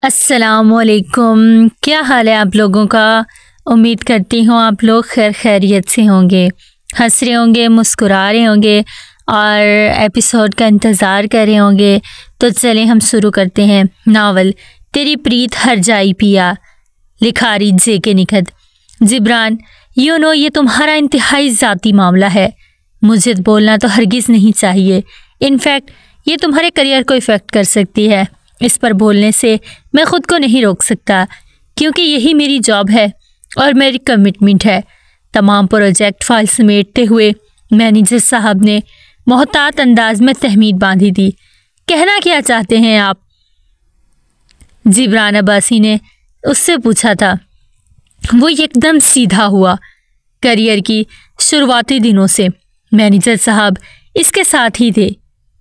अस्सलामुअलैकुम। क्या हाल है आप लोगों का। उम्मीद करती हूँ आप लोग खैर खैरियत से होंगे, हंस रहे होंगे, मुस्कुरा रहे होंगे और एपिसोड का इंतज़ार कर रहे होंगे। तो चलें हम शुरू करते हैं। नावल तेरी प्रीत हर जाई पिया, लिखारी जे.के. निखत। जिब्रान, ये तुम्हारा इंतहाई ज़ाती मामला है, मुझे बोलना तो हरगिज़ नहीं चाहिए। इनफैक्ट ये तुम्हारे करियर को इफ़ेक्ट कर सकती है। इस पर बोलने से मैं ख़ुद को नहीं रोक सकता, क्योंकि यही मेरी जॉब है और मेरी कमिटमेंट है। तमाम प्रोजेक्ट फाइल समेटते हुए मैनेजर साहब ने मोहतात अंदाज में तहमीद बांधी दी। कहना क्या चाहते हैं आप? जिब्रान अब्बासी ने उससे पूछा था। वो एकदम सीधा हुआ। करियर की शुरुआती दिनों से मैनेजर साहब इसके साथ ही थे।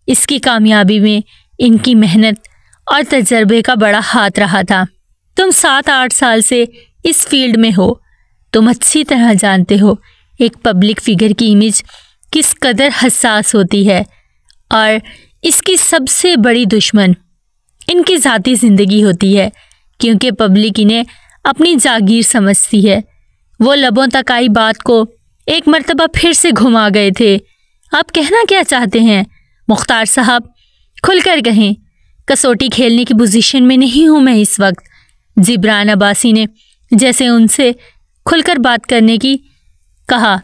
इसकी कामयाबी में इनकी मेहनत और तजर्बे का बड़ा हाथ रहा था। तुम 7-8 साल से इस फील्ड में हो, तुम अच्छी तरह जानते हो एक पब्लिक फिगर की इमेज किस कदर हसास होती है, और इसकी सबसे बड़ी दुश्मन इनकी ज़ाती ज़िंदगी होती है, क्योंकि पब्लिक इन्हें अपनी जागीर समझती है। वो लबों तक आई बात को एक मर्तबा फिर से घुमा गए थे। आप कहना क्या चाहते हैं मुख्तार साहब? खुलकर कहें, कसौटी खेलने की पोजीशन में नहीं हूँ मैं इस वक्त। जिब्रान अब्बासी ने जैसे उनसे खुलकर बात करने की कहा।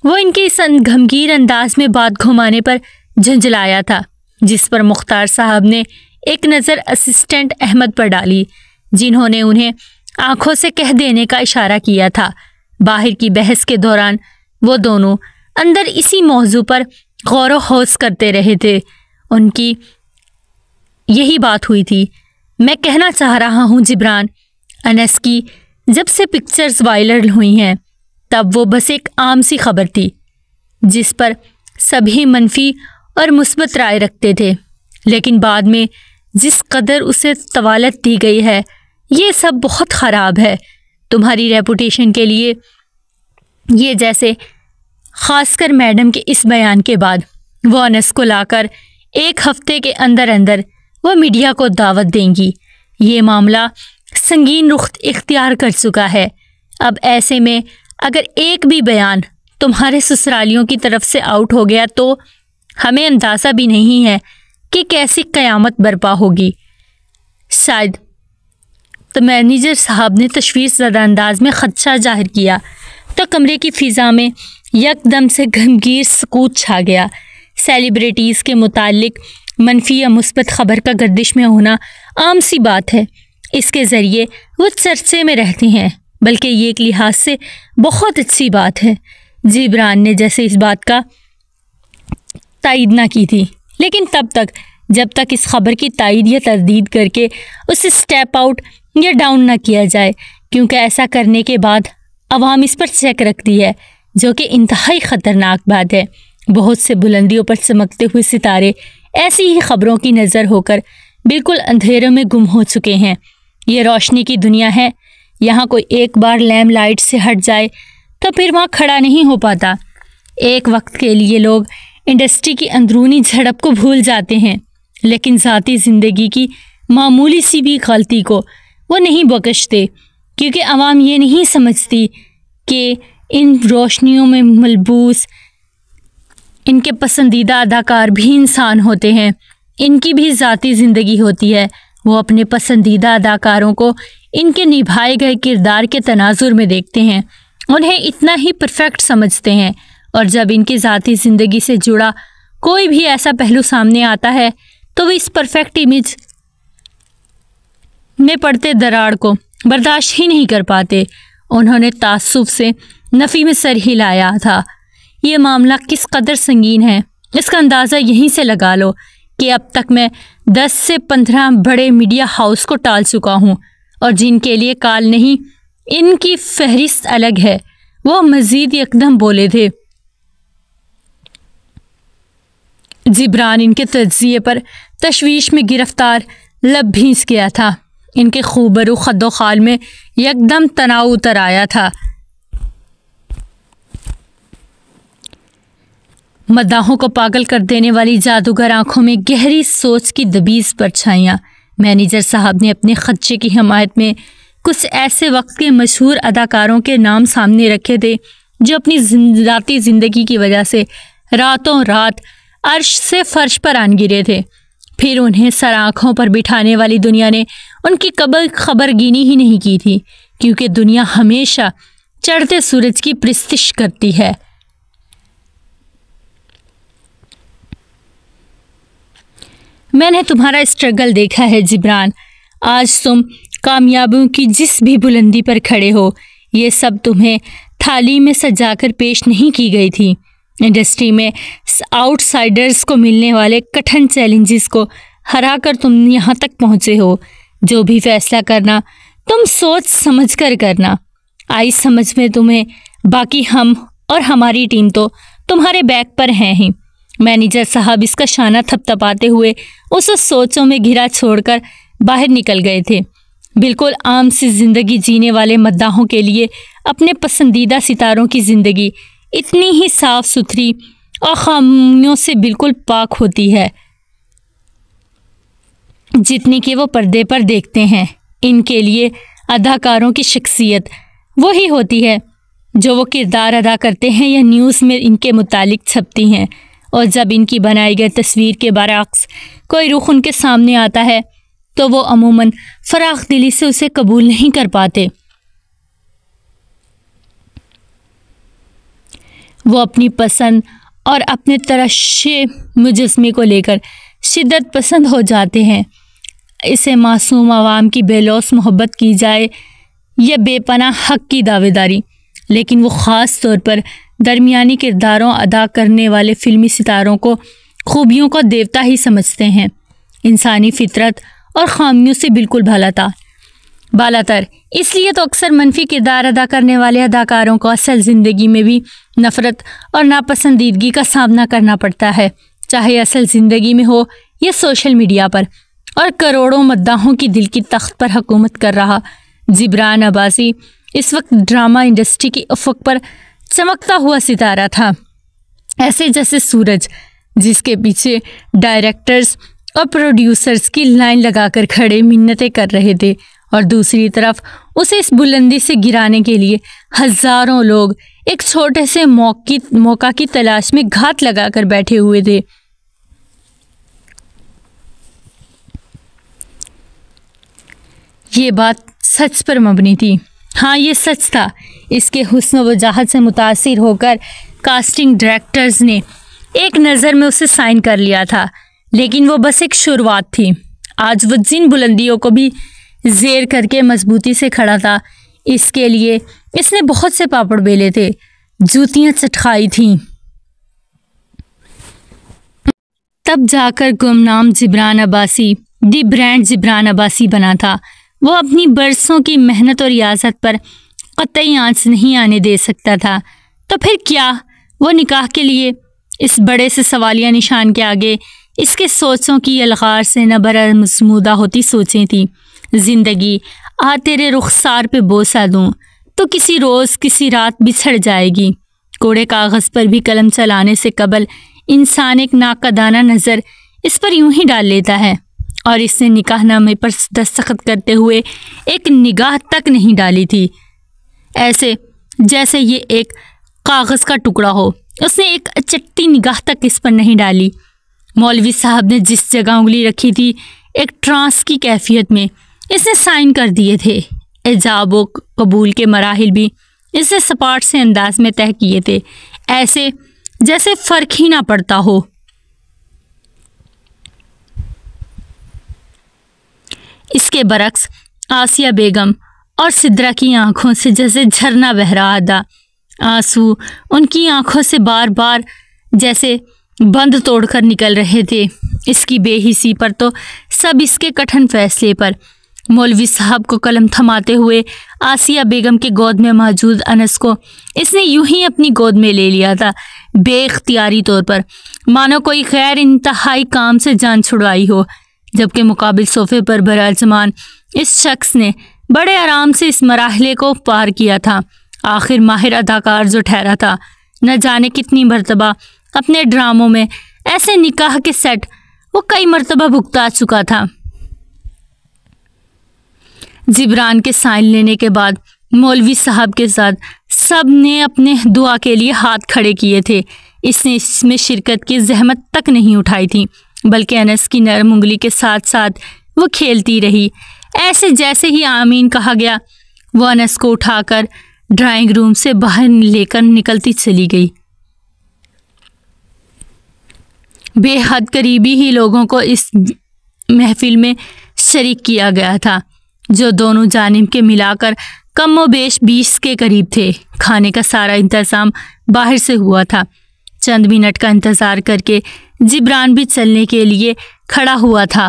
वो इनके इस गमगीन अंदाज में बात घुमाने पर झंझलाया था, जिस पर मुख्तार साहब ने एक नज़र असिस्टेंट अहमद पर डाली, जिन्होंने उन्हें आंखों से कह देने का इशारा किया था। बाहर की बहस के दौरान वो दोनों अंदर इसी मौजू पर गौर व हौस करते रहे थे। उनकी यही बात हुई थी। मैं कहना चाह रहा हूँ जिब्रान, अनस की जब से पिक्चर्स वायरल हुई हैं, तब वो बस एक आम सी खबर थी, जिस पर सभी मनफी और मुस्बत राय रखते थे। लेकिन बाद में जिस कदर उसे तवालत दी गई है, ये सब बहुत ख़राब है तुम्हारी रेपुटेशन के लिए। ये जैसे ख़ासकर मैडम के इस बयान के बाद वो अनस को लाकर 1 हफ्ते के अंदर अंदर वो मीडिया को दावत देंगी। ये मामला संगीन रुख इख्तियार कर चुका है। अब ऐसे में अगर एक भी बयान तुम्हारे ससुरालियों की तरफ से आउट हो गया, तो हमें अंदाज़ा भी नहीं है कि कैसी क़यामत बर्पा होगी। शायद तो मैनेजर साहब ने तशवीश ज़दा अंदाज में ख़दशा जाहिर किया तो कमरे की फ़िज़ा में यकदम से गंभीर सुकूत छा गया। सेलिब्रिटीज़ के मुतालिक मनफी या मुस्बत ख़बर का गर्दिश में होना आम सी बात है। इसके ज़रिए वो चर्चे में रहते हैं, बल्कि ये एक लिहाज से बहुत अच्छी बात है। जिब्रान ने जैसे इस बात का तायीद ना की थी, लेकिन तब तक जब तक इस खबर की तायीद या तरदीद करके उसे स्टेप आउट या डाउन ना किया जाए, क्योंकि ऐसा करने के बाद अवाम इस पर चेक रखती है, जो कि इंतहाई ख़तरनाक बात है। बहुत से बुलंदियों पर चमकते हुए सितारे ऐसी ही खबरों की नज़र होकर बिल्कुल अंधेरों में गुम हो चुके हैं। ये रोशनी की दुनिया है, यहाँ कोई एक बार लैम्प लाइट से हट जाए तो फिर वहाँ खड़ा नहीं हो पाता। एक वक्त के लिए लोग इंडस्ट्री की अंदरूनी झड़प को भूल जाते हैं, लेकिन ज़ाती ज़िंदगी की मामूली सी भी गलती को वो नहीं बख्शते, क्योंकि आवाम ये नहीं समझती कि इन रोशनियों में मलबूस इनके पसंदीदा अदाकार भी इंसान होते हैं। इनकी भी ज़ाती ज़िंदगी होती है। वो अपने पसंदीदा अदाकारों को इनके निभाए गए किरदार के तनाजुर में देखते हैं, उन्हें इतना ही परफेक्ट समझते हैं, और जब इनकी ज़ाती ज़िंदगी से जुड़ा कोई भी ऐसा पहलू सामने आता है, तो वो इस परफेक्ट इमेज में पड़ते दरार को बर्दाश्त ही नहीं कर पाते। उन्होंने तासुब से नफ़ी में सर हिलाया था। ये मामला किस कदर संगीन है, इसका अंदाज़ा यहीं से लगा लो कि अब तक मैं 10 से 15 बड़े मीडिया हाउस को टाल चुका हूँ, और जिनके लिए काल नहीं, इनकी फहरिस्त अलग है। वो मज़ीद यकदम बोले थे। जिब्रान इनके तज्ज़िये पर तशवीश में गिरफ्तार लब भींस गया था। इनके खूबरू खद्दो खाल में यकदम तनाव उतर आया था। मद्दाहों को पागल कर देने वाली जादूगर आंखों में गहरी सोच की दबीज परछाइयाँ मैनेजर साहब ने अपने खदशे की हमायत में कुछ ऐसे वक्त के मशहूर अदाकारों के नाम सामने रखे थे जो अपनी ज़ाती ज़िंदगी की वजह से रातों रात अर्श से फर्श पर आन गिरे थे। फिर उन्हें सर आँखों पर बिठाने वाली दुनिया ने उनकी कबल खबरगिनी ही नहीं की थी, क्योंकि दुनिया हमेशा चढ़ते सूरज की प्रस्तिश करती है। मैंने तुम्हारा स्ट्रगल देखा है जिब्रान। आज तुम कामयाबियों की जिस भी बुलंदी पर खड़े हो, ये सब तुम्हें थाली में सजाकर पेश नहीं की गई थी। इंडस्ट्री में आउटसाइडर्स को मिलने वाले कठिन चैलेंजेस को हराकर तुम यहाँ तक पहुँचे हो। जो भी फैसला करना तुम सोच समझ कर करना। आई समझ में तुम्हें, बाकी हम और हमारी टीम तो तुम्हारे बैक पर हैं ही। मैनेजर साहब इसका शाना थपथपाते हुए उस सोचों में घिरा छोड़कर बाहर निकल गए थे। बिल्कुल आम सी जिंदगी जीने वाले मद्दाहों के लिए अपने पसंदीदा सितारों की जिंदगी इतनी ही साफ सुथरी और खामियों से बिल्कुल पाक होती है जितनी कि वो पर्दे पर देखते हैं। इनके लिए अदाकारों की शख्सियत वही होती है जो वो किरदार अदा करते हैं या न्यूज़ में इनके मुतालिक छपती हैं। और जब इनकी बनाई गई तस्वीर के बरअक्स कोई रुख उनके सामने आता है तो वो अमूमन फराख दिली से उसे कबूल नहीं कर पाते। वो अपनी पसंद और अपने तरशे मुजस्मे को लेकर शिद्दत पसंद हो जाते हैं। इसे मासूम आवाम की बेलौस मोहब्बत की जाए या बेपनाह हक की दावेदारी, लेकिन वो ख़ास तौर पर दरमियानी किरदारों अदा करने वाले फिल्मी सितारों को खूबियों का देवता ही समझते हैं। इंसानी फितरत और खामियों से बिल्कुल बालातर। इसलिए तो अक्सर मनफी किरदार अदा करने वाले अदाकारों को असल ज़िंदगी में भी नफ़रत और नापसंदीदगी का सामना करना पड़ता है, चाहे असल ज़िंदगी में हो या सोशल मीडिया पर। और करोड़ों मद्दाहों की दिल की तख्त पर हुकूमत कर रहा जिब्रान अब्बासी इस वक्त ड्रामा इंडस्ट्री की उफ़क़ पर चमकता हुआ सितारा था, ऐसे जैसे सूरज जिसके पीछे डायरेक्टर्स और प्रोड्यूसर्स की लाइन लगाकर खड़े मिन्नतें कर रहे थे, और दूसरी तरफ उसे इस बुलंदी से गिराने के लिए हज़ारों लोग एक छोटे से मौका की तलाश में घात लगाकर बैठे हुए थे। ये बात सच पर मबनी थी। हाँ, ये सच था। इसके हुस्न व वजाहत से मुतासिर होकर कास्टिंग डायरेक्टर्स ने एक नज़र में उसे साइन कर लिया था, लेकिन वो बस एक शुरुआत थी। आज वो जिन बुलंदियों को भी ज़ेर करके मजबूती से खड़ा था, इसके लिए इसने बहुत से पापड़ बेले थे, जूतियाँ चटखाई थीं। तब जाकर गुमनाम जिब्रान अब्बासी दी ब्रांड जिब्रान अब्बासी बना था। वो अपनी बरसों की मेहनत और रियासत पर कतई आंच नहीं आने दे सकता था। तो फिर क्या वो निकाह के लिए इस बड़े से सवालिया निशान के आगे इसके सोचों की अलगार से न बरमसमूदा होती सोचें थी। ज़िंदगी आ तेरे रुखसार पे बोसा दूँ तो किसी रोज़ किसी रात बिछड़ जाएगी। कोड़े कागज़ पर भी कलम चलाने से कबल इंसान एक नाकदाना नज़र इस पर यूं ही डाल लेता है, और इसने निकाहनामे पर दस्तखत करते हुए एक निगाह तक नहीं डाली थी, ऐसे जैसे ये एक कागज़ का टुकड़ा हो। उसने एक चट्टी निगाह तक इस पर नहीं डाली। मौलवी साहब ने जिस जगह उंगली रखी थी, एक ट्रांस की कैफियत में इसने साइन कर दिए थे। एजाब व कबूल के मराहिल भी इसने सपाट से अंदाज में तय किए थे, ऐसे जैसे फ़र्क ही ना पड़ता हो। इसके बरक्स आसिया बेगम और सिद्रा की आंखों से जैसे झरना बह रहा था। आंसू उनकी आंखों से बार बार जैसे बंद तोड़कर निकल रहे थे। इसकी बेहिसी पर तो सब इसके कठिन फैसले पर। मौलवी साहब को कलम थमाते हुए आसिया बेगम के गोद में मौजूद अनस को इसने यूं ही अपनी गोद में ले लिया था, बेख्तियारी तौर पर, मानो कोई गैर इंतहाई काम से जान छुड़वाई हो। जबकि मुकाबिल सोफे पर बराजमान इस शख्स ने बड़े आराम से इस मराहले को पार किया था। आखिर माहिर अदाकार जो ठहरा था, न जाने कितनी मरतबा अपने ड्रामों में ऐसे निकाह के सेट वो कई मरतबा भुगता चुका था। जिब्रान के साइन लेने के बाद मौलवी साहब के साथ सब ने अपने दुआ के लिए हाथ खड़े किए थे। इसने इसमें शिरकत की जहमत तक नहीं उठाई थी, बल्कि अनस की नरम उंगली के साथ साथ वो खेलती रही। ऐसे जैसे ही आमीन कहा गया, वो अनस को उठाकर ड्राइंग रूम से बाहर लेकर निकलती चली गई। बेहद करीबी ही लोगों को इस महफिल में शरीक किया गया था, जो दोनों जानिब के मिलाकर कम व बेश 20 के करीब थे। खाने का सारा इंतज़ाम बाहर से हुआ था। चंद मिनट का इंतज़ार करके जिब्रान भी चलने के लिए खड़ा हुआ था।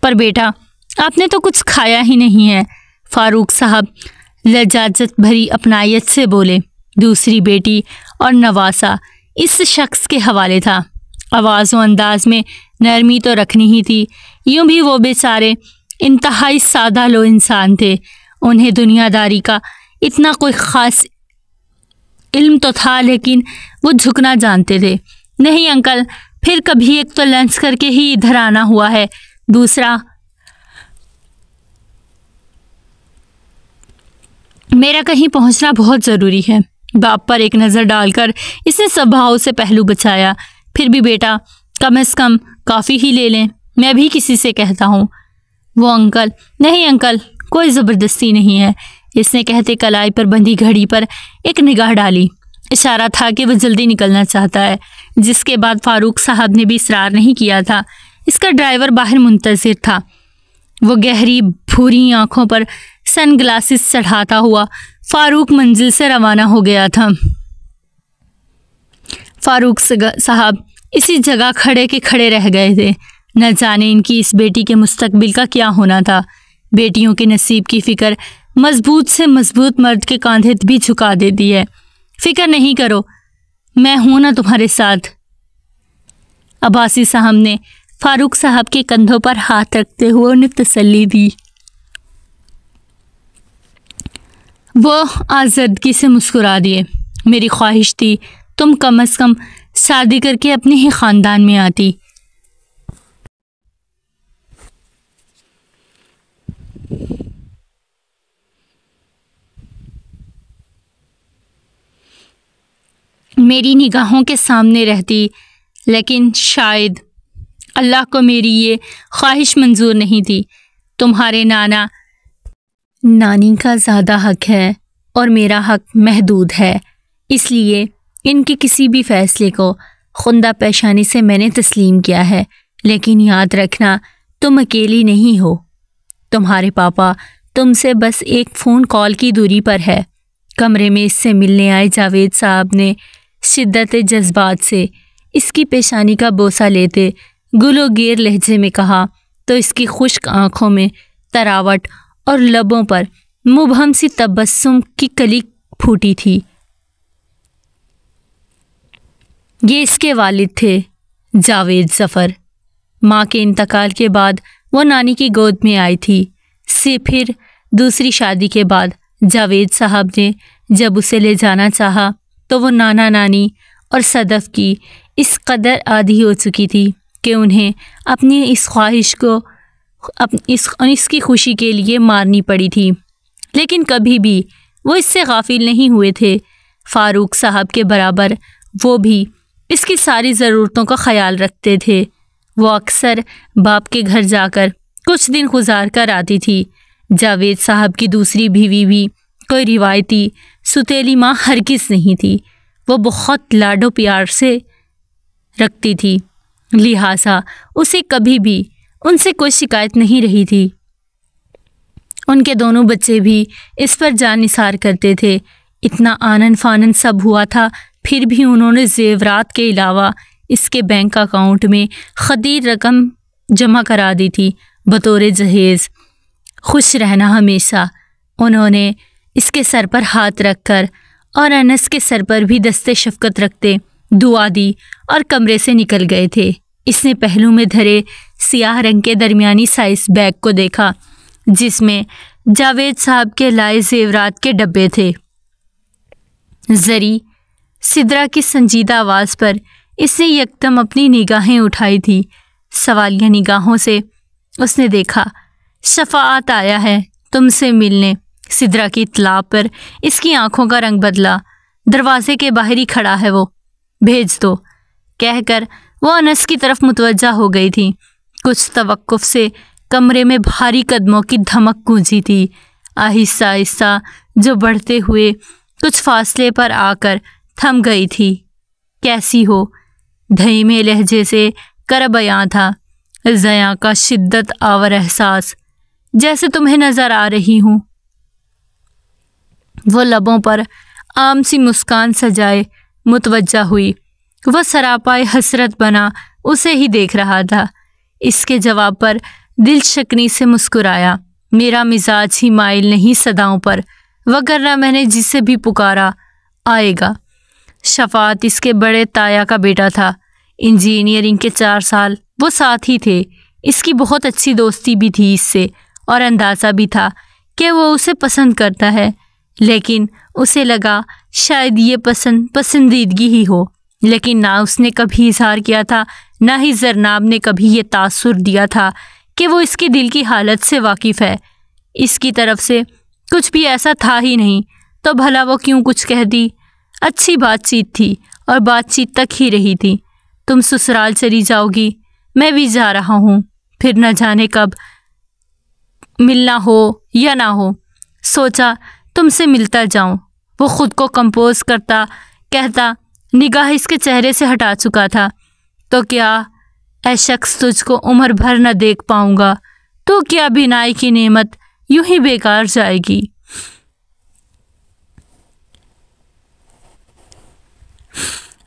पर बेटा, आपने तो कुछ खाया ही नहीं है, फारूक साहब लजाजत भरी अपनायत से बोले। दूसरी बेटी और नवासा इस शख्स के हवाले था। आवाज़ व अंदाज में नरमी तो रखनी ही थी। यूं भी वो बेचारे इंतहाई सादा लो इंसान थे। उन्हें दुनियादारी का इतना कोई ख़ास इल्म तो था, लेकिन वो झुकना जानते थे। नहीं अंकल, फिर कभी एक तो लंच करके ही इधर आना हुआ है, दूसरा मेरा कहीं पहुंचना बहुत ज़रूरी है। बाप पर एक नज़र डालकर इसने स्वभाव से पहलू बचाया। फिर भी बेटा, कम से कम काफ़ी ही ले लें, मैं भी किसी से कहता हूँ। वो अंकल, नहीं अंकल, कोई ज़बरदस्ती नहीं है। इसने कहते कलाई पर बंधी घड़ी पर एक निगाह डाली। इशारा था कि वह जल्दी निकलना चाहता है, जिसके बाद फारूक साहब ने भी इसरार नहीं किया था। इसका ड्राइवर बाहर मुंतज़िर था। वो गहरी भूरी आंखों पर सनग्लासेस चढ़ाता हुआ फारूक मंजिल से रवाना हो गया था। फारूक साहब इसी जगह खड़े के खड़े रह गए थे। न जाने इनकी इस बेटी के मुस्तकबिल का क्या होना था। बेटियों के नसीब की फ़िक्र मजबूत से मजबूत मर्द के कांधे भी झुका देती है। फ़िक्र नहीं करो, मैं हूं ना तुम्हारे साथ। अब्बासी साहब ने फारूक साहब के कंधों पर हाथ रखते हुए उन्हें तसल्ली दी। वो आज़दगी से मुस्कुरा दिए। मेरी ख्वाहिश थी तुम कम से कम शादी करके अपने ही ख़ानदान में आती। मेरी निगाहों के सामने रहती, लेकिन शायद अल्लाह को मेरी ये ख्वाहिश मंजूर नहीं थी। तुम्हारे नाना नानी का ज़्यादा हक है और मेरा हक महदूद है, इसलिए इनके किसी भी फ़ैसले को खुंदा पेशानी से मैंने तस्लीम किया है। लेकिन याद रखना, तुम अकेली नहीं हो। तुम्हारे पापा तुमसे बस एक फ़ोन कॉल की दूरी पर है। कमरे में इससे मिलने आए जावेद साहब ने शिद्दत जज्बात से इसकी पेशानी का बोसा लेते गुलोगेर लहजे में कहा, तो इसकी खुश्क आँखों में तरावट और लबों पर मुबहम सी तबस्सुम की कली फूटी थी। ये इसके वालिद थे, जावेद ज़फ़र। माँ के इंतकाल के बाद वो नानी की गोद में आई थी। फिर दूसरी शादी के बाद जावेद साहब ने जब उसे ले जाना चाहा, तो वो नाना नानी और सदफ़ की इस कदर आदी हो चुकी थी कि उन्हें अपनी इस ख्वाहिश को इसकी खुशी के लिए मारनी पड़ी थी। लेकिन कभी भी वो इससे गाफिल नहीं हुए थे। फारूक साहब के बराबर वो भी इसकी सारी ज़रूरतों का ख्याल रखते थे। वो अक्सर बाप के घर जाकर कुछ दिन गुजार कर आती थी। जावेद साहब की दूसरी बीवी भी कोई रिवायती सुतेली माँ हरगिज़ नहीं थी। वो बहुत लाडो प्यार से रखती थी, लिहाजा उसे कभी भी उनसे कोई शिकायत नहीं रही थी। उनके दोनों बच्चे भी इस पर जान निसार करते थे। इतना आनन फानन सब हुआ था, फिर भी उन्होंने जेवरात के अलावा इसके बैंक अकाउंट में खदीर रकम जमा करा दी थी बतौर जहेज़। खुश रहना हमेशा। उन्होंने इसके सर पर हाथ रखकर और अनस के सर पर भी दस्ते शफ़क़त रखते दुआ दी और कमरे से निकल गए थे। इसने पहलू में धरे सियाह रंग के दरमियानी साइज बैग को देखा, जिसमें जावेद साहब के लाए जेवरात के डब्बे थे। जरी सिद्रा की संजीदा आवाज़ पर इसने यकदम अपनी निगाहें उठाई थी। सवालिया निगाहों से उसने देखा। शफाअत आया है तुमसे मिलने। सिद्रा की इत्तला पर इसकी आंखों का रंग बदला। दरवाजे के बाहर ही खड़ा है वो, भेज दो कहकर वो अनस की तरफ मुतवज्जा हो गई थी। कुछ तवक्कुफ से कमरे में भारी कदमों की धमक गूंजी थी। आहिस्ता आहिस्ता जो बढ़ते हुए कुछ फासले पर आकर थम गई थी। कैसी हो? धीमे लहजे से कर बयां था। ज़या का शिद्दत आवर एहसास, जैसे तुम्हें नजर आ रही हूँ। वो लबों पर आम सी मुस्कान सजाए मुतवज्जा हुई। वह सरापाए हसरत बना उसे ही देख रहा था। इसके जवाब पर दिल शकनी से मुस्कुराया। मेरा मिजाज ही माइल नहीं सदाओं पर, वगरना मैंने जिसे भी पुकारा आएगा। शफात इसके बड़े ताया का बेटा था। इंजीनियरिंग के 4 साल वो साथ ही थे। इसकी बहुत अच्छी दोस्ती भी थी इससे, और अंदाज़ा भी था कि वो उसे पसंद करता है। लेकिन उसे लगा शायद ये पसंदीदगी ही हो। लेकिन ना उसने कभी इजहार किया था, ना ही जरनाब ने कभी ये तासुर दिया था कि वो इसके दिल की हालत से वाकिफ़ है। इसकी तरफ से कुछ भी ऐसा था ही नहीं, तो भला वो क्यों कुछ कहती। अच्छी बातचीत थी और बातचीत तक ही रही थी। तुम ससुराल चली जाओगी, मैं भी जा रहा हूँ। फिर न जाने कब मिलना हो या ना हो, सोचा तुमसे मिलता जाऊं। वो खुद को कंपोज करता कहता निगाह इसके चेहरे से हटा चुका था। तो क्या ऐ शख्स तुझको उम्र भर न देख पाऊंगा, तो क्या बिनाई की नेमत यूं ही बेकार जाएगी।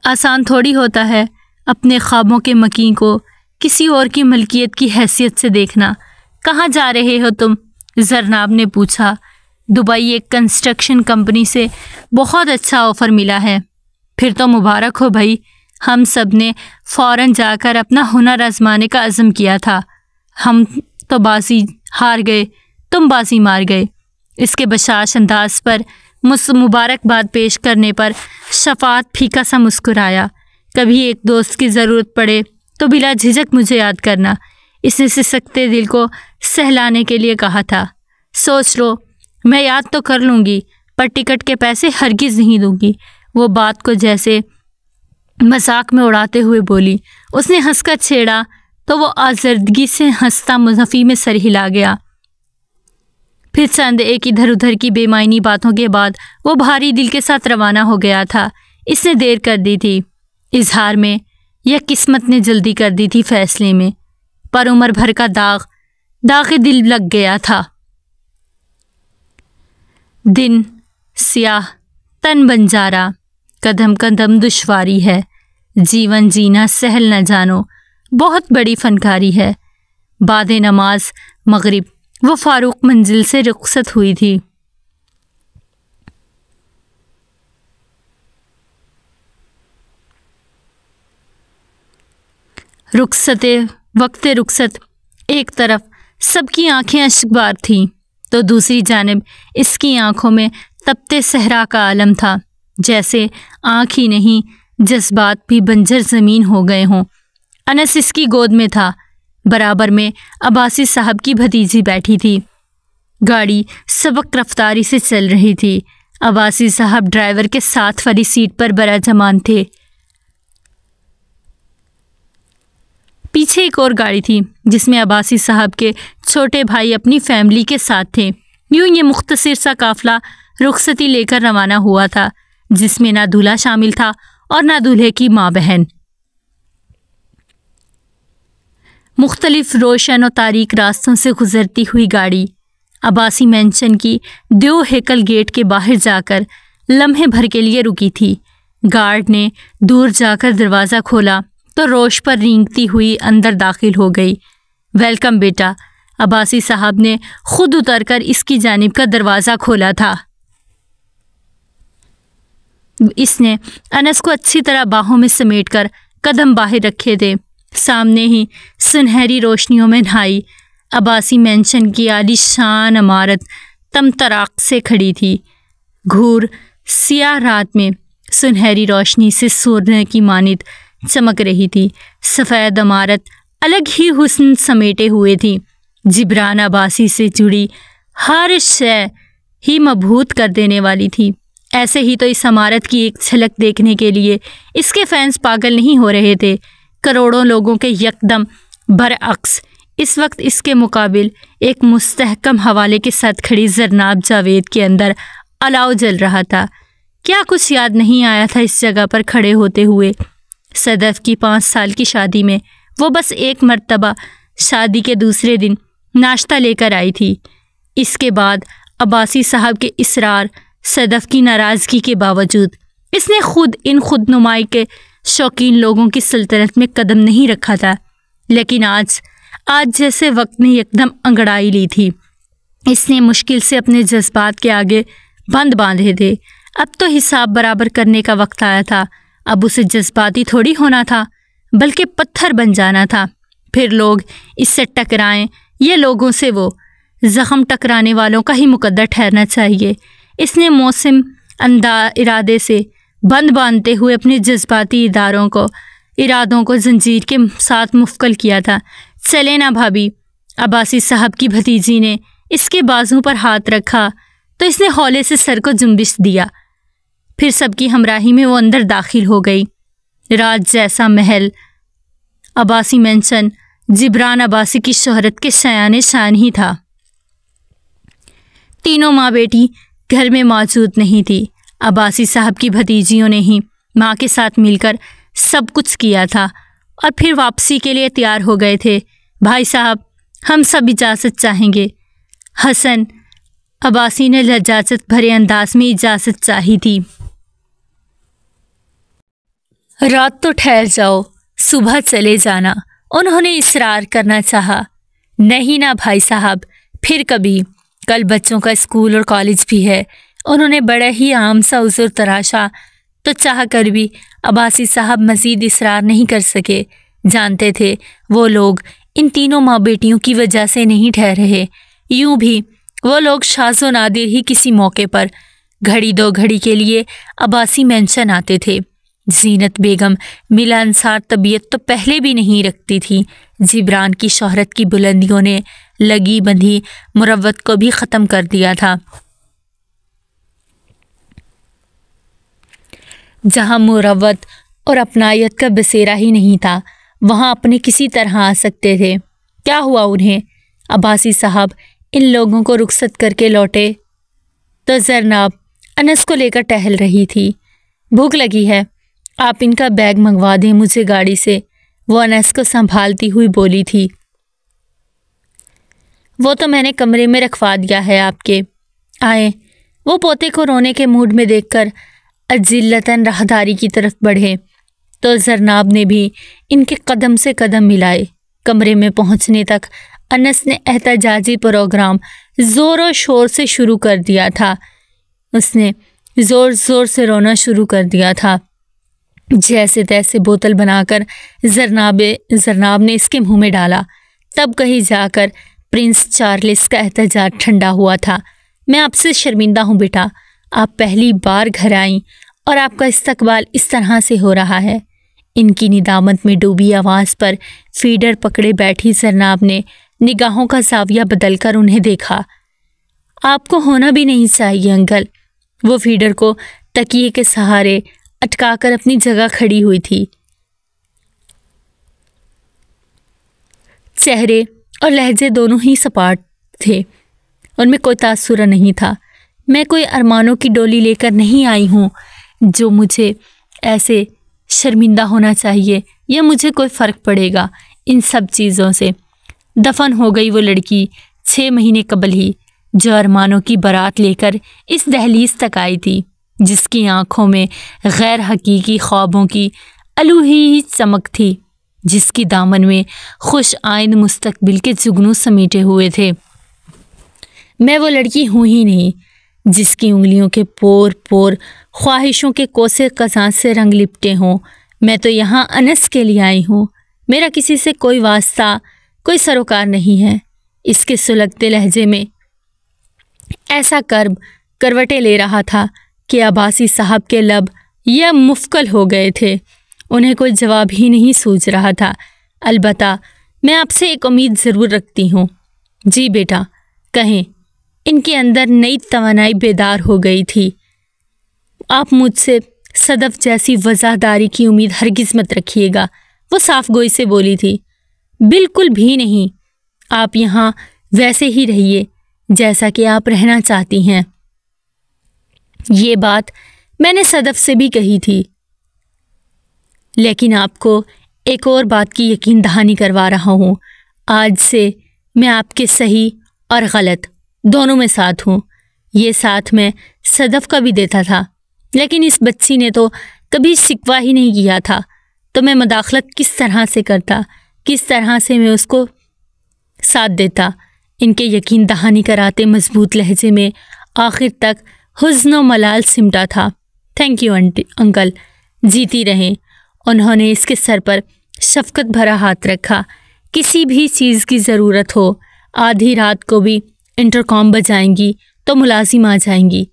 आसान थोड़ी होता है अपने ख्वाबों के मकीन को किसी और की मलकियत की हैसियत से देखना। कहाँ जा रहे हो तुम? जरनाब ने पूछा। दुबई एक कंस्ट्रक्शन कंपनी से बहुत अच्छा ऑफ़र मिला है। फिर तो मुबारक हो भाई। हम सब ने फ़ौरन जाकर अपना हुनर आजमाने का अज़म किया था। हम तो बाजी हार गए, तुम बाजी मार गए। इसके बशाश अंदाज पर मुबारकबाद पेश करने पर शफात फीका सा मुस्कुराया। कभी एक दोस्त की ज़रूरत पड़े तो बिला झिझक मुझे याद करना, इसने सिसकते दिल को सहलाने के लिए कहा था। सोच लो, मैं याद तो कर लूँगी, पर टिकट के पैसे हरगिज़ नहीं दूँगी। वो बात को जैसे मजाक में उड़ाते हुए बोली। उसने हंसकर छेड़ा तो वो आज़र्दगी से हंसता मुज़फ़ी में सर हिला गया। फिर चंद एक इधर उधर की बेमायनी बातों के बाद वो भारी दिल के साथ रवाना हो गया था। इसने देर कर दी थी इजहार में, या किस्मत ने जल्दी कर दी थी फैसले में, पर उम्र भर का दाग दिल लग गया था। दिन स्याह, तन बंजारा, कदम कदम दुश्वारी है। जीवन जीना सहल न जानो, बहुत बड़ी फनकारी है। बादे नमाज मगरिब वो फारूक मंजिल से रुखसत हुई थी। वक्ते रुखसत एक तरफ सबकी आंखें अश्कबार थीं, तो दूसरी जानिब इसकी आंखों में तपते सहरा का आलम था। जैसे आँख ही नहीं, जज्बात भी बंजर ज़मीन हो गए हों। अनस इसकी गोद में था। बराबर में अब्बासी साहब की भतीजी बैठी थी। गाड़ी सबक रफ्तारी से चल रही थी। अब्बासी साहब ड्राइवर के साथ वाली सीट पर बराजमान थे। पीछे एक और गाड़ी थी जिसमें अब्बासी साहब के छोटे भाई अपनी फैमिली के साथ थे। यूं ये मुख्तसर सा काफिला रुखसती लेकर रवाना हुआ था, जिसमें ना दूल्हा शामिल था और ना दूल्हे की माँ बहन। मुख्तलिफ रोशन और तारीक रास्तों से गुजरती हुई गाड़ी अब्बासी मैंशन की दो हेकल गेट के बाहर जाकर लम्हे भर के लिए रुकी थी। गार्ड ने दूर जाकर दरवाज़ा खोला तो रोश पर रेंगती हुई अंदर दाखिल हो गई। वेलकम बेटा, अब्बासी साहब ने खुद उतरकर इसकी जानिब का दरवाज़ा खोला था। इसने अनस को अच्छी तरह बाहों में समेटकर कदम बाहर रखे थे। सामने ही सुनहरी रोशनियों में नहाई अब्बासी मैंशन की आलीशान इमारत तमतराक से खड़ी थी। घूर सियाह रात में सुनहरी रोशनी से सोने की मानित चमक रही थी। सफ़ेद इमारत अलग ही हुस्न समेटे हुए थी। जिब्रान अब्बासी से जुड़ी हर शय ही मबहूत कर देने वाली थी। ऐसे ही तो इस इमारत की एक झलक देखने के लिए इसके फैंस पागल नहीं हो रहे थे। करोड़ों लोगों के यकदम बरअक्स इस वक्त इसके मुकाबिल एक मुस्तहकम हवाले के साथ खड़ी जरनाब जावेद के अंदर अलाव जल रहा था। क्या कुछ याद नहीं आया था इस जगह पर खड़े होते हुए? सदफ की 5 साल की शादी में वो बस एक मर्तबा शादी के दूसरे दिन नाश्ता लेकर आई थी। इसके बाद अब्बासी साहब के इसरार, सदफ की नाराज़गी के बावजूद इसने खुद इन खुदनुमाई के शौकीन लोगों की सल्तनत में कदम नहीं रखा था। लेकिन आज जैसे वक्त ने एकदम अंगड़ाई ली थी। इसने मुश्किल से अपने जज्बात के आगे बंद बांधे थे। अब तो हिसाब बराबर करने का वक्त आया था। अब उसे जज्बाती थोड़ी होना था, बल्कि पत्थर बन जाना था। फिर लोग इससे टकराएं, ये लोगों से वो ज़ख्म टकराने वालों का ही मुकद्दर ठहरना चाहिए। इसने मौसम इरादे से बंद बांधते हुए अपने जज्बाती इरादों को जंजीर के साथ मुफ़्कल किया था। चले ना भाभी। अब्बासी साहब की भतीजी ने इसके बाजू पर हाथ रखा तो इसने हौले से सर को जुम्बिश दिया। फिर सबकी हमराही में वो अंदर दाखिल हो गई। राज जैसा महल, अब्बासी मेंशन, जिब्रान अब्बासी की शोहरत के शयाने शान ही था। तीनों माँ बेटी घर में मौजूद नहीं थी। अब्बासी साहब की भतीजियों ने ही माँ के साथ मिलकर सब कुछ किया था और फिर वापसी के लिए तैयार हो गए थे। भाई साहब, हम सब इजाज़त चाहेंगे। हसन अब्बासी ने लज्जात भरे अंदाज में इजाज़त चाही थी। रात तो ठहर जाओ, सुबह चले जाना, उन्होंने इसरार करना चाहा। नहीं ना भाई साहब, फिर कभी, कल बच्चों का स्कूल और कॉलेज भी है। उन्होंने बड़ा ही आम सा उज़्र तराशा तो चाह कर भी अब्बासी साहब मज़ीद इसरार नहीं कर सके। जानते थे वो लोग इन तीनों माँ बेटियों की वजह से नहीं ठहरे हैं। यूं भी वो लोग शाज़ो नादिर ही किसी मौके पर घड़ी दो घड़ी के लिए अब्बासी मेंशन आते थे। जीनत बेगम मिलानसार तबीयत तो पहले भी नहीं रखती थी। जिब्रान की शोहरत की बुलंदियों ने लगी बंधी मुरव्वत को भी ख़त्म कर दिया था। जहाँ मुरव्वत और अपनायत का बसेरा ही नहीं था, वहाँ अपने किसी तरह आ सकते थे। क्या हुआ उन्हें? अब्बासी साहब इन लोगों को रुखसत करके लौटे तो जरनाब अनस को लेकर टहल रही थी। भूख लगी है, आप इनका बैग मंगवा दें मुझे गाड़ी से, वो अनस को संभालती हुई बोली थी। वो तो मैंने कमरे में रखवा दिया है आपके। आए। वो पोते को रोने के मूड में देखकर अजिल्लतन राहदारी की तरफ बढ़े तो जरनाब ने भी इनके कदम से कदम मिलाए। कमरे में पहुंचने तक अनस ने एहतजाजी प्रोग्राम ज़ोर शोर से शुरू कर दिया था। उसने ज़ोर ज़ोर से रोना शुरू कर दिया था। जैसे तैसे बोतल बनाकर जरनाब ने इसके मुंह में डाला। तब कहीं जाकर प्रिंस चार्ल्स का एहतजाज ठंडा हुआ था। मैं आपसे शर्मिंदा हूँ बेटा, आप पहली बार घर आईं और आपका इस्तकबाल इस तरह से हो रहा है। इनकी निदामत में डूबी आवाज़ पर फीडर पकड़े बैठी जरनाब ने निगाहों का जाविया बदलकर उन्हें देखा। आपको होना भी नहीं चाहिए अंकल। वो फीडर को तकिए के सहारे अटकाकर अपनी जगह खड़ी हुई थी। चेहरे और लहजे दोनों ही सपाट थे, उनमें कोई तासुर नहीं था। मैं कोई अरमानों की डोली लेकर नहीं आई हूँ जो मुझे ऐसे शर्मिंदा होना चाहिए या मुझे कोई फ़र्क पड़ेगा इन सब चीज़ों से। दफन हो गई वो लड़की 6 महीने कबल ही, जो अरमानों की बारात लेकर इस दहलीज तक आई थी, जिसकी आंखों में गैर हकीकी ख्वाबों की अलूही चमक थी, जिसकी दामन में खुश आइंद मुस्तकबिल के जुगनू समेटे हुए थे। मैं वो लड़की हूँ ही नहीं जिसकी उंगलियों के पोर पोर ख्वाहिशों के कोसे कज़ां से रंग लिपटे हों। मैं तो यहाँ अनस के लिए आई हूँ। मेरा किसी से कोई वास्ता, कोई सरोकार नहीं है। इसके सुलगते लहजे में ऐसा करवटें ले रहा था कि अब्बासी साहब के लब यह मुफ्कल हो गए थे। उन्हें कोई जवाब ही नहीं सूझ रहा था। अलबत्ता मैं आपसे एक उम्मीद ज़रूर रखती हूँ। जी बेटा, कहें। इनके अंदर नई तवानाई बेदार हो गई थी। आप मुझसे सदफ जैसी वज़ादारी की उम्मीद हरगिज़ मत रखिएगा, वो साफ गोई से बोली थी। बिल्कुल भी नहीं। आप यहाँ वैसे ही रहिए जैसा कि आप रहना चाहती हैं। ये बात मैंने सदफ से भी कही थी, लेकिन आपको एक और बात की यकीन दहानी करवा रहा हूँ। आज से मैं आपके सही और गलत दोनों में साथ हूँ। ये साथ मैं सदफ का भी देता था, लेकिन इस बच्ची ने तो कभी शिकवा ही नहीं किया था। तो मैं मदाखलत किस तरह से करता, किस तरह से मैं उसको साथ देता। इनके यकीन दहानी कराते मजबूत लहजे में आखिर तक हुज़्न व मलाल सिमटा था। थैंक यू अंकल, जीती रहें। उन्होंने इसके सर पर शफकत भरा हाथ रखा। किसी भी चीज़ की ज़रूरत हो, आधी रात को भी इंटरकॉम बजाएंगी तो मुलाजिम आ जाएंगी।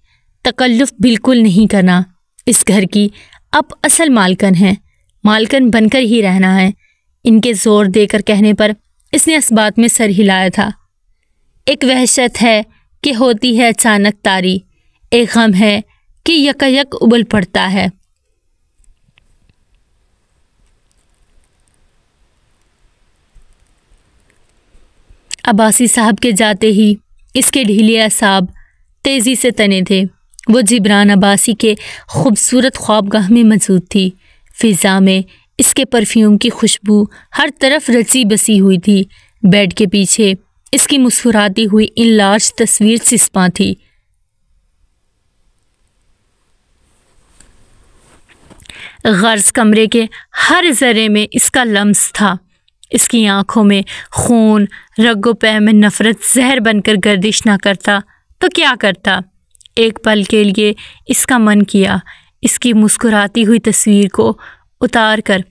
तकल्लुफ़ बिल्कुल नहीं करना। इस घर की अब असल मालकन है, मालकन बनकर ही रहना है। इनके ज़ोर देकर कहने पर इसने इस बात में सर हिलाया था। एक वहशत है कि होती है अचानक तारी, एक गम है कि यकयक उबल पड़ता है। अब्बासी साहब के जाते ही इसके ढीले असाब तेज़ी से तने थे। वो जिब्रान अब्बासी के खूबसूरत ख्वाबगाह में मौजूद थी। फ़िज़ा में इसके परफ्यूम की खुशबू हर तरफ रची बसी हुई थी। बेड के पीछे इसकी मुस्कुराती हुई इनलार्ज तस्वीर सिस्पा थी। गर्ज कमरे के हर ज़रे में इसका लम्स था। इसकी आंखों में खून, रगो पै में नफ़रत जहर बनकर गर्दिश ना करता तो क्या करता। एक पल के लिए इसका मन किया इसकी मुस्कुराती हुई तस्वीर को उतार कर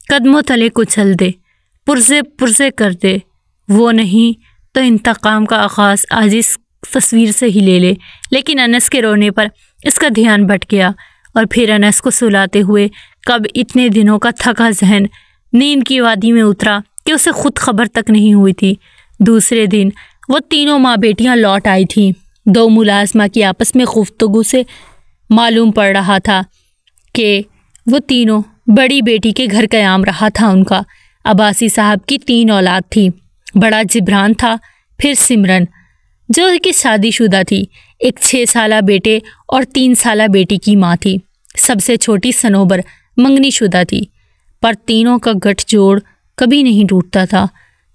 कदमों तले कुचल दे, पुर्जे पुर्जे कर दे। वो नहीं तो इंतकाम का आगाज़ आज इस तस्वीर से ही ले ले। लेकिन अनस के रोने पर इसका ध्यान भट गया और फिर अनस को सुलाते हुए कब इतने दिनों का थका जहन नींद की वादी में उतरा कि उसे खुद खबर तक नहीं हुई थी। दूसरे दिन वो तीनों माँ बेटियाँ लौट आई थीं। दो मुलाजमा की आपस में गुफ्तगू से मालूम पड़ रहा था कि वो तीनों बड़ी बेटी के घर क़याम रहा था उनका। अब्बासी साहब की 3 औलाद थी। बड़ा जिब्रान था, फिर सिमरन जो कि शादीशुदा थी, एक 6 साला बेटे और 3 साला बेटी की माँ थी। सबसे छोटी सनोबर मंगनीशुदा थी, पर तीनों का गठजोड़ कभी नहीं टूटता था।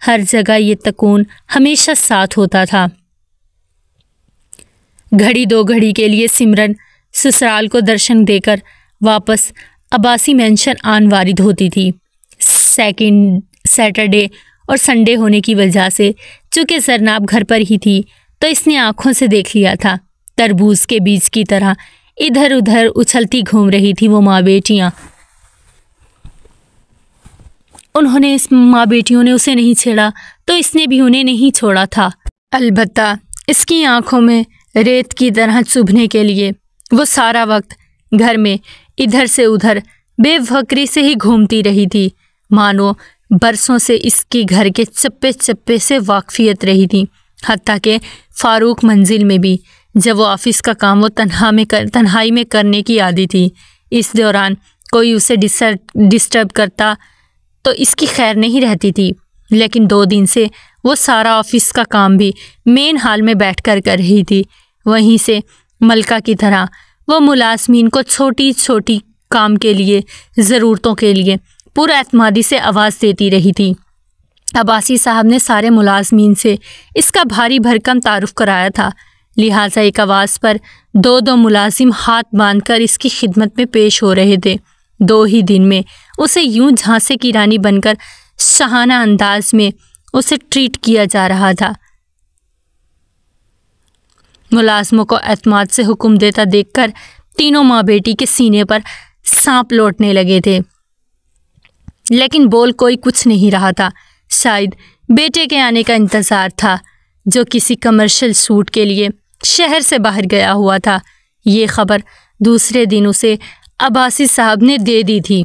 हर जगह ये तकून हमेशा साथ होता था। घड़ी 2 घड़ी के लिए सिमरन ससुराल को दर्शन देकर वापस अब्बासी मेंशन आन वारिद होती थी। सेकंड सैटरडे और संडे होने की वजह से चूँकि जरनाब घर पर ही थी तो इसने आंखों से देख लिया था। तरबूज के बीज की तरह इधर उधर उछलती घूम रही थी वो माँ बेटियाँ। उन्होंने इस माँ बेटियों ने उसे नहीं छेड़ा तो इसने भी उन्हें नहीं छोड़ा था। अलबत्ता इसकी आंखों में रेत की तरह चुभने के लिए वो सारा वक्त घर में इधर से उधर बेफिक्री से ही घूमती रही थी, मानो बरसों से इसकी घर के चप्पे चप्पे से वाकफियत रही थी। हत्ता के फारूक मंजिल में भी जब वो ऑफिस का काम वो तन्हाई में करने की आदी थी। इस दौरान कोई उसे डिस्टर्ब करता तो इसकी खैर नहीं रहती थी। लेकिन 2 दिन से वो सारा ऑफिस का काम भी मेन हाल में बैठकर कर रही थी। वहीं से मलका की तरह वो मुलाजमीन को छोटी छोटी काम के लिए, ज़रूरतों के लिए पूरा एतमादी से आवाज़ देती रही थी। अब्बासी साहब ने सारे मुलाजमीन से इसका भारी भरकम तारुफ कराया था, लिहाजा एक आवाज़ पर 2-2 मुलाजिम हाथ बांधकर इसकी खिदमत में पेश हो रहे थे। 2 ही दिन में उसे यूं झांसे की रानी बनकर शाहाना अंदाज में उसे ट्रीट किया जा रहा था। मुलाजमों को एतमाद से हुक्म देता देखकर तीनों माँ बेटी के सीने पर सांप लौटने लगे थे, लेकिन बोल कोई कुछ नहीं रहा था। शायद बेटे के आने का इंतज़ार था, जो किसी कमर्शियल शूट के लिए शहर से बाहर गया हुआ था। ये खबर दूसरे दिन उसे अब्बासी साहब ने दे दी थी,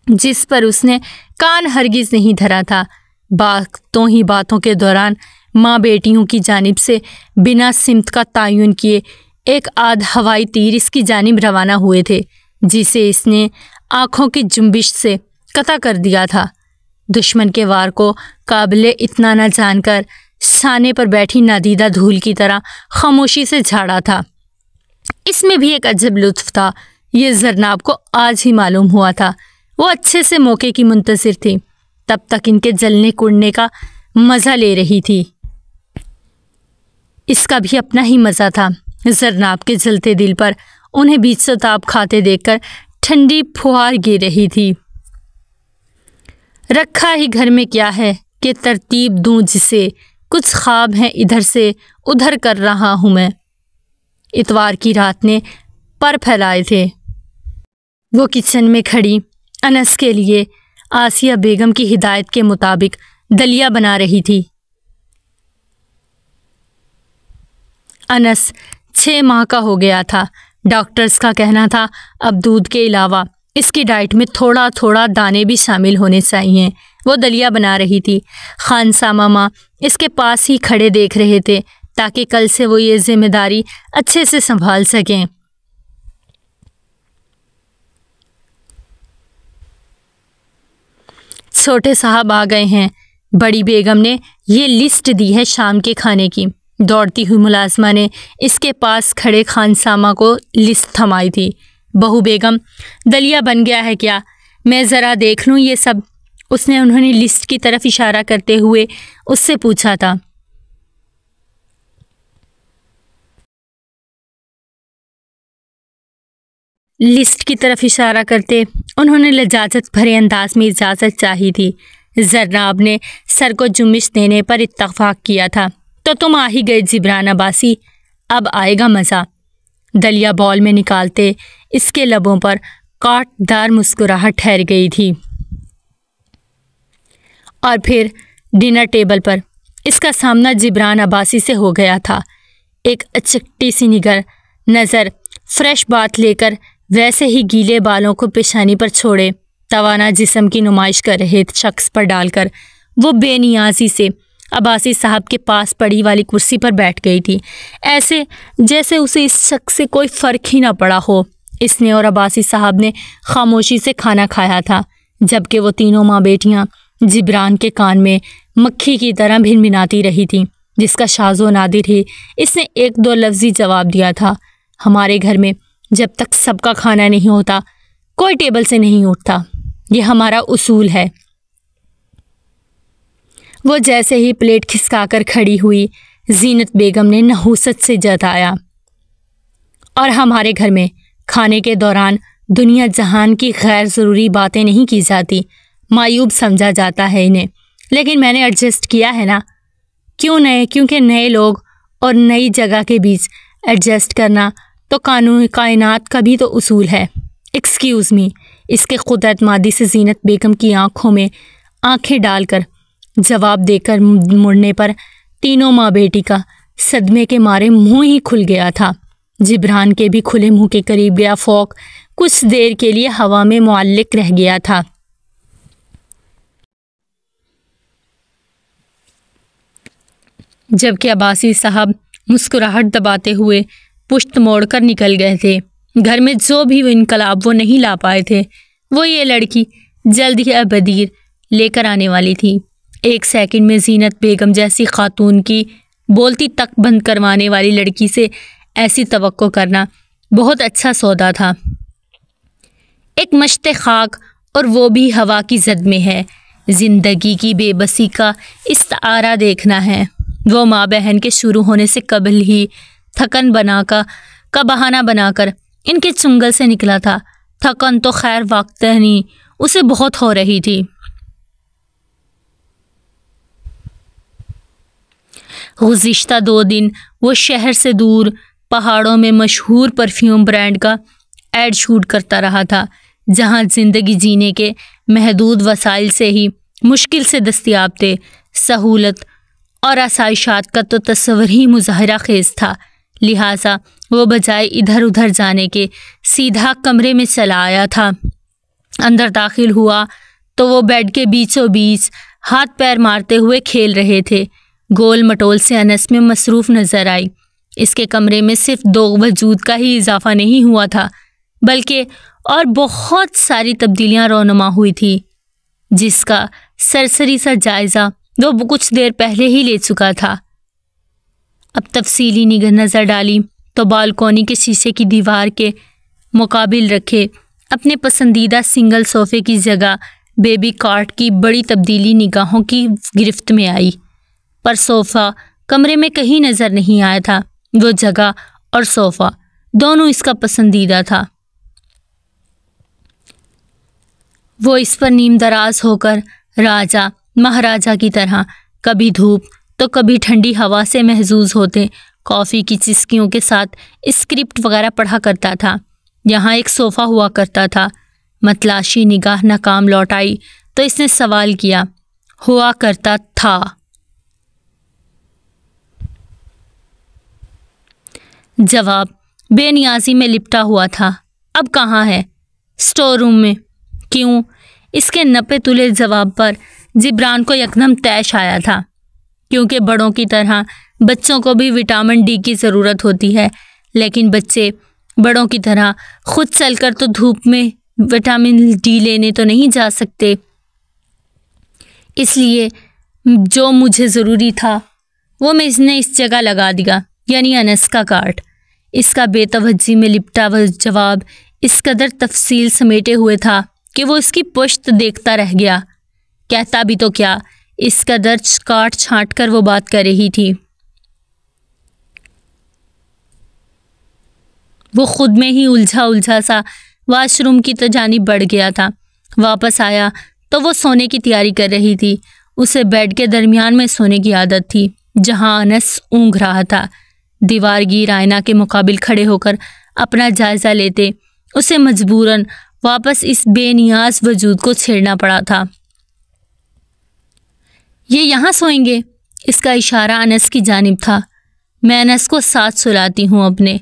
जिस पर उसने कान हरगिज़ नहीं धरा था। बातों ही बातों के दौरान माँ बेटियों की जानिब से बिना सिमत का तयन किए एक आध हवाई तीर इसकी जानिब रवाना हुए थे, जिसे इसने आंखों की जुम्बिश से कता कर दिया था। दुश्मन के वार को काबिले इतना न जानकर साने पर बैठी नादीदा धूल की तरह खामोशी से झाड़ा था। इसमें भी एक अजब लुत्फ था। ये जरनाब को आज ही मालूम हुआ था। वो अच्छे से मौके की मुंतज़िर थी, तब तक इनके जलने कुड़ने का मज़ा ले रही थी। इसका भी अपना ही मज़ा था। जरनाब के जलते दिल पर उन्हें बीच-सताब खाते देखकर ठंडी फुहार गिर रही थी। रखा ही घर में क्या है कि तरतीब दूं जिसे, कुछ ख्वाब हैं इधर से उधर कर रहा हूं मैं। इतवार की रात ने पर फैलाए थे। वो किचन में खड़ी अनस के लिए आसिया बेगम की हिदायत के मुताबिक दलिया बना रही थी। अनस 6 माह का हो गया था। डॉक्टर्स का कहना था अब दूध के अलावा इसकी डाइट में थोड़ा थोड़ा दाने भी शामिल होने चाहिए। वो दलिया बना रही थी। खानसामा माँ इसके पास ही खड़े देख रहे थे ताकि कल से वो ये जिम्मेदारी अच्छे से संभाल सकें। छोटे साहब आ गए हैं। बड़ी बेगम ने ये लिस्ट दी है शाम के खाने की। दौड़ती हुई मुलाजमा ने इसके पास खड़े खानसामा को लिस्ट थमाई थी। बहू बेगम, दलिया बन गया है क्या? मैं ज़रा देख लूँ ये सब। उसने उन्होंने लिस्ट की तरफ इशारा करते हुए उससे पूछा था। लिस्ट की तरफ इशारा करते उन्होंने लजाजत भरे अंदाज में इजाज़त चाही थी। जरनाब ने सर को जुम्बिश देने पर इत्तफाक किया था। तो तुम आ ही गए जिब्रान अब्बासी, अब आएगा मज़ा। दलिया बॉल में निकालते इसके लबों पर कांटदार मुस्कुराहट ठहर गई थी। और फिर डिनर टेबल पर इसका सामना जिब्रान अब्बासी से हो गया था। एक अचकटी सी निगर नज़र फ्रेश बात लेकर वैसे ही गीले बालों को पेशानी पर छोड़े तवाना जिस्म की नुमाइश कर रहे शख्स पर डालकर वो बेनियाजी से अब्बासी साहब के पास पड़ी वाली कुर्सी पर बैठ गई थी, ऐसे जैसे उसे इस शख्स से कोई फ़र्क ही ना पड़ा हो। इसने और अब्बासी साहब ने खामोशी से खाना खाया था, जबकि वो तीनों माँ बेटियाँ जिब्रान के कान में मक्खी की तरह भिनभिनाती रही थीं। जिसका शाज़ो नादिर ही इसने 1-2 लफ्ज़ी जवाब दिया था। हमारे घर में जब तक सबका खाना नहीं होता कोई टेबल से नहीं उठता, ये हमारा उसूल है। वो जैसे ही प्लेट खिसकाकर खड़ी हुई, जीनत बेगम ने नहूसत से जताया, और हमारे घर में खाने के दौरान दुनिया जहान की गैर ज़रूरी बातें नहीं की जाती। मायूब समझा जाता है इन्हें, लेकिन मैंने एडजस्ट किया है ना। क्योंकि नए लोग और नई जगह के बीच एडजस्ट करना तो कानून कायनात का भी तो उसूल है। Excuse me. इसके खुदएतमादी से जीनत बेगम की आंखों में आंखें डालकर जवाब देकर मुड़ने पर तीनों माँ बेटी का सदमे के मारे मुंह ही खुल गया था। जिब्रान के भी खुले मुंह के करीब गया फोक कुछ देर के लिए हवा में मुअल्लिक रह गया था। जबकि अब्बासी साहब मुस्कुराहट दबाते हुए पुश्त मोड़कर निकल गए थे। घर में जो भी इनकलाब वो नहीं ला पाए थे, वो ये लड़की जल्द ही अबदीर लेकर आने वाली थी। 1 सेकंड में जीनत बेगम जैसी खातून की बोलती तक बंद करवाने वाली लड़की से ऐसी तवक्को करना बहुत अच्छा सौदा था। एक मश्ते खाक और वो भी हवा की जद में है। जिंदगी की बेबसी का इस्तारा देखना है। वो माँ बहन के शुरू होने से कबल ही थकन का बहाना बनाकर इनके चुंगल से निकला था। थकन तो खैर वक्तनी उसे बहुत हो रही थी। गुज़िश्ता 2 दिन वो शहर से दूर पहाड़ों में मशहूर परफ्यूम ब्रांड का एड शूट करता रहा था, जहां ज़िंदगी जीने के महदूद वसाइल से ही मुश्किल से दस्तयाब थे। सहूलत और आसाइशात का तो तस्वर ही मुज़ाहिरा खेज़ था। लिहाजा वो बजाय इधर उधर जाने के सीधा कमरे में चला आया था। अंदर दाखिल हुआ तो वो बेड के बीचों बीच हाथ पैर मारते हुए खेल रहे थे। गोल मटोल से अनस में मसरूफ़ नज़र आई। इसके कमरे में सिर्फ 2 वजूद का ही इजाफा नहीं हुआ था, बल्कि और बहुत सारी तब्दीलियां रौनमा हुई थी, जिसका सरसरी सा जायज़ा वो कुछ देर पहले ही ले चुका था। अब तफसीली निगाह नज़र डाली तो बालकोनी के शीशे की दीवार के मुकाबिल रखे अपने पसंदीदा सिंगल सोफ़े की जगह बेबी कॉट की बड़ी तब्दीली निगाहों की गिरफ्त में आई। पर सोफ़ा कमरे में कहीं नज़र नहीं आया था। वो जगह और सोफ़ा दोनों इसका पसंदीदा था। वो इस पर नीम दराज होकर राजा महाराजा की तरह कभी धूप तो कभी ठंडी हवा से महजूज होते कॉफ़ी की चिस्कियों के साथ स्क्रिप्ट वगैरह पढ़ा करता था। यहाँ एक सोफ़ा हुआ करता था। मतलाशी निगाह नाकाम लौट आई तो इसने सवाल किया, हुआ करता था? जवाब बेनियाजी में लिपटा हुआ था। अब कहाँ है? स्टोर रूम में। क्यों? इसके नपे तुले जवाब पर जिब्रान को यकदम तैश आया था, क्योंकि बड़ों की तरह बच्चों को भी विटामिन डी की ज़रूरत होती है, लेकिन बच्चे बड़ों की तरह खुद चलकर तो धूप में विटामिन डी लेने तो नहीं जा सकते। इसलिए जो मुझे ज़रूरी था वो मैं इसने इस जगह लगा दिया, यानी अनस का कार्ड। इसका बेतवज्जी में लिपटा हुआ जवाब इस कदर तफसील समेटे हुए था कि वो इसकी पुश्त देखता रह गया। कहता भी तो क्या, इस कदर काट छांट कर वो बात कर रही थी। वो खुद में ही उलझा उलझा सा वाशरूम की जानिब बढ़ गया था। वापस आया तो वो सोने की तैयारी कर रही थी। उसे बेड के दरमियान में सोने की आदत थी, जहां अनस ऊँघ रहा था। दीवारगीर आईना के मुकाबिल खड़े होकर अपना जायज़ा लेते उसे मजबूरन वापस इस बेनियाज वजूद को छेड़ना पड़ा था। ये यहाँ सोएंगे? इसका इशारा अनस की जानिब था। मैं अनस को साथ सुलाती हूँ अपने।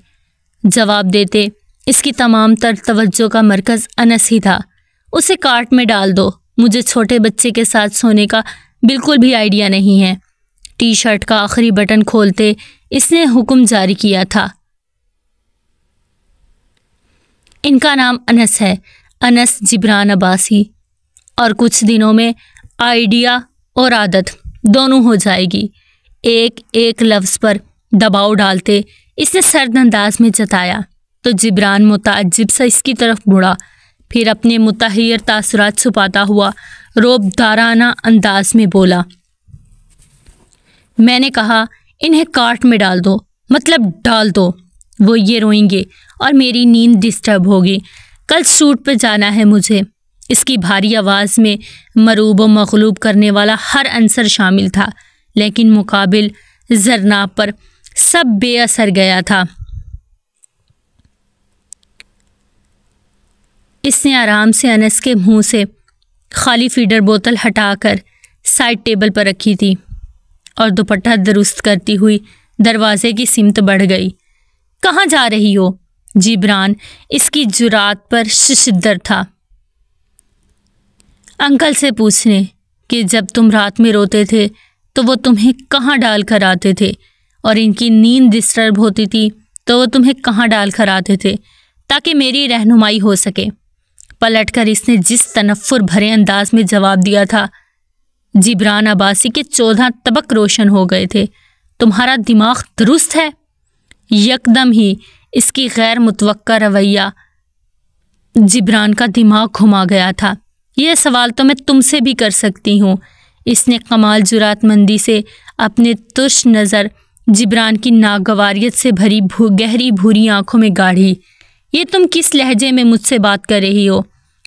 जवाब देते इसकी तमाम तर तवज्जो का मरकज़ अनस ही था। उसे कार्ट में डाल दो, मुझे छोटे बच्चे के साथ सोने का बिल्कुल भी आइडिया नहीं है। टी शर्ट का आखिरी बटन खोलते इसने हुक्म जारी किया था। इनका नाम अनस है, अनस जिब्रान अब्बासी, और कुछ दिनों में आइडिया और आदत दोनों हो जाएगी। एक एक लफ्ज़ पर दबाव डालते इसने सर्द अंदाज में जताया तो जिब्रान मुताज्जिब सा इसकी तरफ मुड़ा, फिर अपने मुतहय्यर तासुरात छुपाता हुआ रोबदाराना अंदाज में बोला, मैंने कहा इन्हें कार्ट में डाल दो, मतलब डाल दो। वो ये रोएंगे और मेरी नींद डिस्टर्ब होगी। कल शूट पे जाना है मुझे। इसकी भारी आवाज़ में मरूब व मग़लूब करने वाला हर अंसर शामिल था, लेकिन मुकाबिल जरनाब पर सब बेअसर गया था। इसने आराम से अनस के मुंह से खाली फीडर बोतल हटाकर साइड टेबल पर रखी थी और दुपट्टा दुरुस्त करती हुई दरवाजे की सिमत बढ़ गई। कहाँ जा रही हो? जिब्रान इसकी जुरात पर शिद्दत था। अंकल से पूछने कि जब तुम रात में रोते थे तो वो तुम्हें कहाँ डाल कर आते थे, और इनकी नींद डिस्टर्ब होती थी तो वो तुम्हें कहाँ डाल कर आते थे, ताकि मेरी रहनुमाई हो सके। पलटकर इसने जिस तनफ्फुर भरे अंदाज में जवाब दिया था, जिब्रान अब्बासी के 14 तबक रोशन हो गए थे। तुम्हारा दिमाग दुरुस्त है? यकदम ही इसकी गैर मुतवक्का रवैया जिब्रान का दिमाग घुमा गया था। यह सवाल तो मैं तुमसे भी कर सकती हूँ। इसने कमाल जुरातमंदी से अपने तुर्श नज़र जिब्रान की नागवारियत से भरी गहरी भूरी आंखों में गाड़ी। ये तुम किस लहजे में मुझसे बात कर रही हो?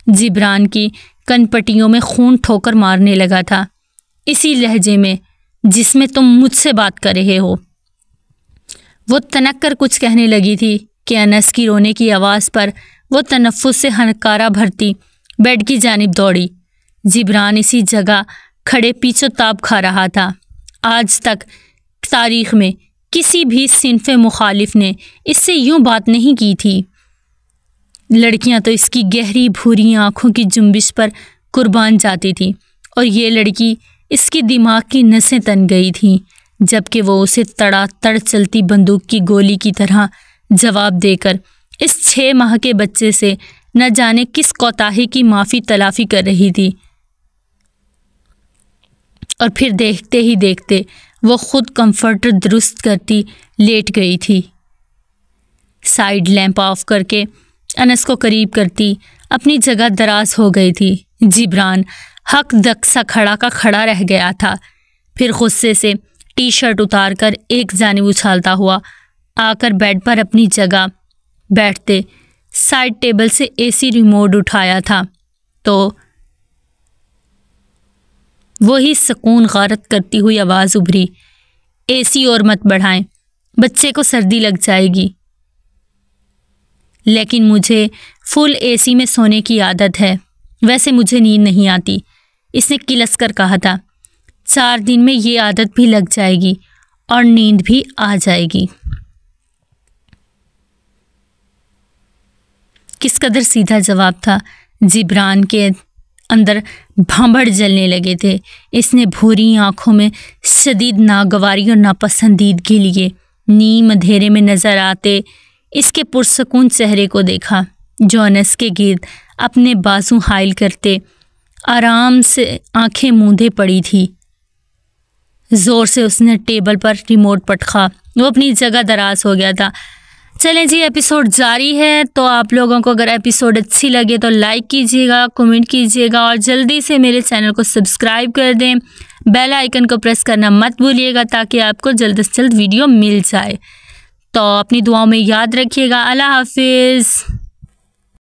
जिब्रान की कनपटियों में खून ठोकर मारने लगा था। इसी लहजे में जिसमें तुम मुझसे बात कर रहे हो। वो तनक कर कुछ कहने लगी थी कि अनस की रोने की आवाज़ पर वो तनफ्फुस से हनकारा भरती बेड की जानिब दौड़ी। जिब्रान इसी जगह खड़े पीछे ताप खा रहा था। आज तक तारीख़ में किसी भी सिन्फ़े मुखालिफ ने इससे यूं बात नहीं की थी। लड़कियां तो इसकी गहरी भूरी आंखों की जुम्बिश पर कुर्बान जाती थी, और ये लड़की इसकी दिमाग की नसें तन गई थीं, जबकि वो उसे तड़ातड़ चलती बंदूक की गोली की तरह जवाब देकर इस 6 माह के बच्चे से न जाने किस कोताही की माफ़ी तलाफ़ी कर रही थी। और फिर देखते ही देखते वो खुद कंफर्टर दुरुस्त करती लेट गई थी। साइड लैंप ऑफ करके अनस को करीब करती अपनी जगह दराज हो गई थी। जिब्रान हक दक सा खड़ा का खड़ा रह गया था। फिर गुस्से से टी शर्ट उतार कर एक जानिब उछालता हुआ आकर बेड पर अपनी जगह बैठते साइड टेबल से एसी रिमोट उठाया था तो वही सुकून गारत करती हुई आवाज़ उभरी, एसी और मत बढ़ाएं, बच्चे को सर्दी लग जाएगी। लेकिन मुझे फुल एसी में सोने की आदत है, वैसे मुझे नींद नहीं आती, इसने किलस कर कहा था। 4 दिन में ये आदत भी लग जाएगी और नींद भी आ जाएगी। किस कदर सीधा जवाब था। जिब्रान के अंदर भांबड़ जलने लगे थे। इसने भूरी आंखों में शदीद नागवारी और नापसंदीदगी लिए नीम अंधेरे में नजर आते इसके पुरसकून चेहरे को देखा, जो अनस के गिर्द अपने बाजू हाइल करते आराम से आंखें मूंदे पड़ी थी। जोर से उसने टेबल पर रिमोट पटका। वो अपनी जगह दराज हो गया था। चलें जी, एपिसोड जारी है। तो आप लोगों को अगर एपिसोड अच्छी लगे तो लाइक कीजिएगा, कमेंट कीजिएगा और जल्दी से मेरे चैनल को सब्सक्राइब कर दें। बेल आइकन को प्रेस करना मत भूलिएगा ताकि आपको जल्द से जल्द वीडियो मिल जाए। तो अपनी दुआओं में याद रखिएगा। अल्लाह हाफिज़।